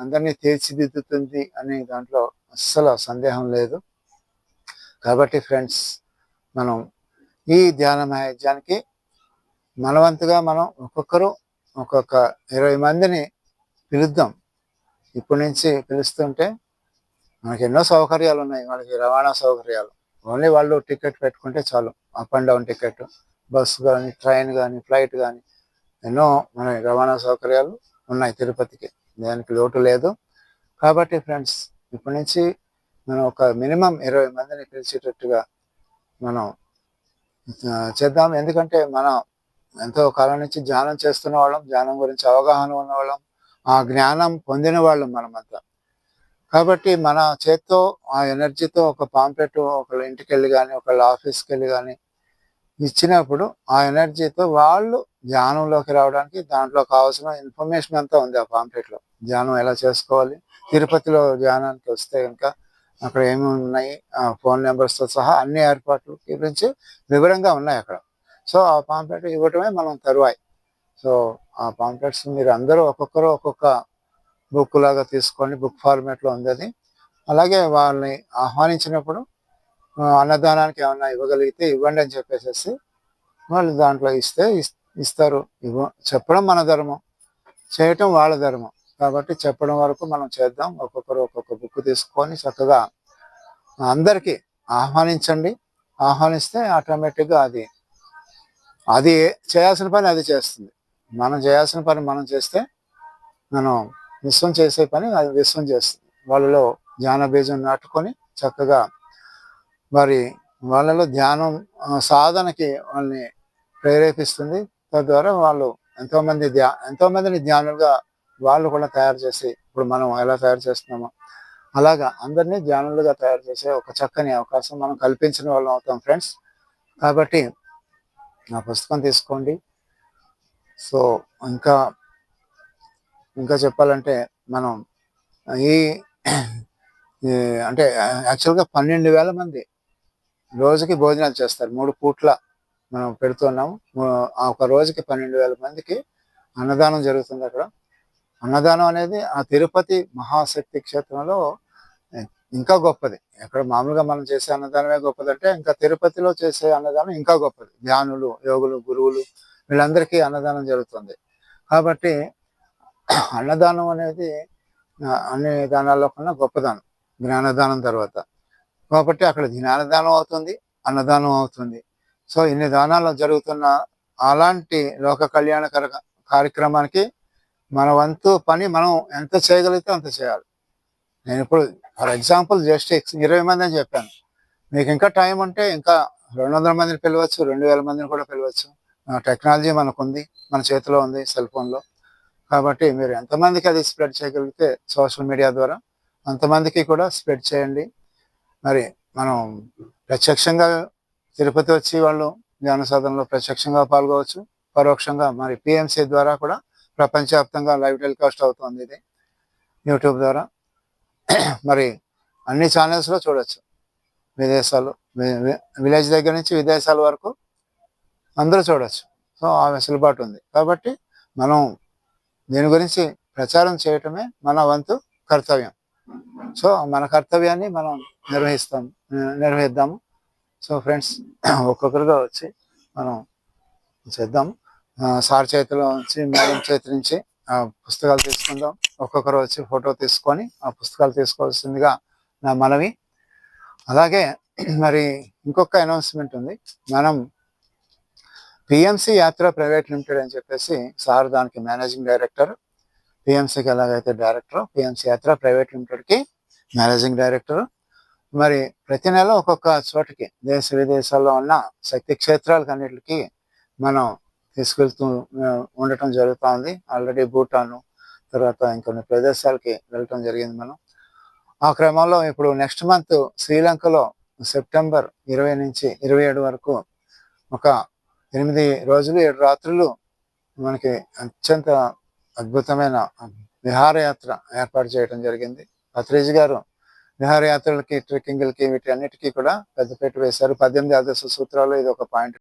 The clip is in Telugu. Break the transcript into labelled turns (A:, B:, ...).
A: అందరినీ తీర్చిదిద్దుతుంది అనే దాంట్లో అస్సలు సందేహం లేదు. కాబట్టి ఫ్రెండ్స్, మనం ఈ ధ్యాన మహాయజ్ఞానికి మనవంతుగా మనం ఒక్కొక్కరు ఒక్కొక్క 20 మందిని పిలుద్దాం. ఇప్పటి నుంచి పిలుస్తుంటే మనకి ఎన్నో సౌకర్యాలు ఉన్నాయి. వాళ్ళకి రవాణా సౌకర్యాలు ఓన్లీ వాళ్ళు టికెట్ పెట్టుకుంటే చాలు. Up and down ticket, bus కానీ, ట్రైన్ కానీ, ఫ్లైట్ కానీ ఎన్నో మన రవాణా సౌకర్యాలు ఉన్నాయి తిరుపతికి. దానికి లోటు లేదు. కాబట్టి ఫ్రెండ్స్, ఇప్పటి నుంచి మనం ఒక మినిమం 20 మందిని పిలిచేటట్టుగా మనం చేద్దాం. ఎందుకంటే మనం ఎంతో కాలం నుంచి ధ్యానం చేస్తున్న వాళ్ళం, ధ్యానం గురించి అవగాహన ఉన్నవాళ్ళం, ఆ జ్ఞానం పొందిన వాళ్ళం మనమంతా. కాబట్టి మన చేత్తో ఆ ఎనర్జీతో ఒక పాంప్లెట్ ఒకళ్ళ ఇంటికి వెళ్ళి కానీ, ఒకళ్ళ ఆఫీస్కి వెళ్ళి కానీ ఇచ్చినప్పుడు ఆ ఎనర్జీతో వాళ్ళు ధ్యానంలోకి రావడానికి దాంట్లో కావాల్సిన ఇన్ఫర్మేషన్ అంతా ఉంది ఆ పాంప్లెట్లో. ధ్యానం ఎలా చేసుకోవాలి, తిరుపతిలో ధ్యానానికి వస్తే కనుక అక్కడ ఏమేమి ఉన్నాయి, ఫోన్ నెంబర్స్తో సహా అన్ని ఏర్పాట్ల గురించి వివరంగా ఉన్నాయి అక్కడ. సో ఆ పాంప్లెట్ ఇవ్వటమే మనం తరువాయి. సో ఆ పాంప్లెట్స్ మీరు అందరూ ఒక్కొక్కరు ఒక్కొక్క బుక్ లాగా తీసుకోండి. బుక్ ఫార్మేట్లో ఉంది అది. అలాగే వాళ్ళని ఆహ్వానించినప్పుడు అన్నదానానికి ఏమన్నా ఇవ్వగలిగితే ఇవ్వండి అని చెప్పేసి వాళ్ళు దాంట్లో ఇస్తారు. చెప్పడం మన ధర్మం, చేయటం వాళ్ళ ధర్మం. కాబట్టి చెప్పడం వరకు మనం చేద్దాం. ఒక్కొక్కరు ఒక్కొక్క బుక్ తీసుకొని చక్కగా అందరికీ ఆహ్వానించండి. ఆహ్వానిస్తే ఆటోమేటిక్గా అది చేయాల్సిన పని అది చేస్తుంది. మనం చేయాల్సిన పని మనం చేస్తే మనం విశ్వం చేసే పని అది విశ్వం చేస్తుంది. వాళ్ళలో ధ్యాన బీజం నాటుకొని చక్కగా వాళ్ళలో ధ్యానం సాధనకి వాళ్ళని ప్రేరేపిస్తుంది. తద్వారా వాళ్ళు ఎంతోమందిని ధ్యానులుగా వాళ్ళు కూడా తయారు చేసి, ఇప్పుడు మనం ఎలా తయారు చేస్తున్నామో అలాగా అందరినీ ధ్యానులుగా తయారు చేసే ఒక చక్కని అవకాశం మనం కల్పించిన వాళ్ళం అవుతాం ఫ్రెండ్స్. కాబట్టి నా పుస్తకం తీసుకోండి. సో ఇంకా చెప్పాలంటే మనం ఈ అంటే యాక్చువల్గా 12,000 మంది రోజుకి భోజనాలు చేస్తారు. 3 పూట్ల మనం పెడుతున్నాము. ఒక రోజుకి 12,000 మందికి అన్నదానం జరుగుతుంది అక్కడ. అన్నదానం అనేది ఆ తిరుపతి మహాశక్తి క్షేత్రంలో ఇంకా గొప్పది. ఎక్కడ మామూలుగా మనం చేసే అన్నదానమే గొప్పదంటే, ఇంకా తిరుపతిలో చేసే అన్నదానం ఇంకా గొప్పది. ధ్యానులు, యోగులు, గురువులు వీళ్ళందరికీ అన్నదానం జరుగుతుంది. కాబట్టి అన్నదానం అనేది అన్ని దానాల్లో కన్నా గొప్పదానం, జ్ఞానదానం తర్వాత. కాబట్టి అక్కడ జ్ఞానదానం అవుతుంది, అన్నదానం అవుతుంది. సో ఇన్ని దానాలు జరుగుతున్న అలాంటి లోక కళ్యాణకర కార్యక్రమానికి మన వంతు పని మనం ఎంత చేయగలిగితే అంత చేయాలి. నేను ఇప్పుడు ఫర్ ఎగ్జాంపుల్ జస్ట్ 20 మంది అని చెప్పాను. మీకు ఇంకా టైం ఉంటే ఇంకా 200 మందిని పిలవచ్చు, 2,000 మందిని కూడా పిలవచ్చు. టెక్నాలజీ మనకుంది, మన చేతిలో ఉంది, సెల్ ఫోన్లో. కాబట్టి మీరు ఎంతమందికి అది స్ప్రెడ్ చేయగలిగితే సోషల్ మీడియా ద్వారా అంతమందికి కూడా స్ప్రెడ్ చేయండి. మరి మనం ప్రత్యక్షంగా తిరుపతి వచ్చి వాళ్ళు ధ్యాన సాధనలో ప్రత్యక్షంగా పాల్గొవచ్చు, పరోక్షంగా మరి పిఎంసి ద్వారా కూడా ప్రపంచవ్యాప్తంగా లైవ్ టెలికాస్ట్ అవుతుంది ఇది యూట్యూబ్ ద్వారా. మరి అన్ని ఛానల్స్లో చూడవచ్చు. విదేశాలు, విలేజ్ దగ్గర నుంచి విదేశాల వరకు అందరూ చూడవచ్చు. సో ఆ వెసులుబాటు ఉంది. కాబట్టి మనం దీని గురించి ప్రచారం చేయటమే మన వంతు కర్తవ్యం. సో మన కర్తవ్యాన్ని మనం నిర్వహిద్దాము. సో ఫ్రెండ్స్, ఒక్కొక్కరుగా వచ్చి మనం చేద్దాము. సార్ చేతిలో నుంచి, మేడం చేతి నుంచి పుస్తకాలు తీసుకుందాం. ఒక్కొక్కరు వచ్చి ఫోటో తీసుకొని ఆ పుస్తకాలు తీసుకోవాల్సిందిగా నా మనవి. అలాగే మరి ఇంకొక అనౌన్స్మెంట్ ఉంది. మనం పిఎంసి యాత్ర ప్రైవేట్ లిమిటెడ్ అని చెప్పేసి సార్ దానికి మేనేజింగ్ డైరెక్టర్. పిఎంసికి ఎలాగైతే డైరెక్టర్, పిఎంసి యాత్ర ప్రైవేట్ లిమిటెడ్కి మేనేజింగ్ డైరెక్టర్. మరి ప్రతి నెల ఒక్కొక్క చోటికి దేశ విదేశాల్లో ఉన్న శక్తి క్షేత్రాలకు అన్నిటికీ మనం తీసుకెళ్తూ ఉండటం జరుగుతూ ఉంది. ఆల్రెడీ భూటాను, తర్వాత ఇంకొన్ని ప్రదేశాలకి వెళ్ళటం జరిగింది మనం. ఆ క్రమంలో ఇప్పుడు నెక్స్ట్ మంత్ శ్రీలంకలో సెప్టెంబర్ 20 నుంచి 27 వరకు ఒక 8 రోజులు 7 రాత్రులు మనకి అత్యంత అద్భుతమైన విహారయాత్ర ఏర్పాటు చేయడం జరిగింది. పత్రిజీ గారు విహారయాత్రలకి, ట్రెక్కింగ్లకి వీటి అన్నిటికీ కూడా పెద్దపీట వేశారు. 18 ఆదర్శ సూత్రాలు ఇది ఒక పాయింట్.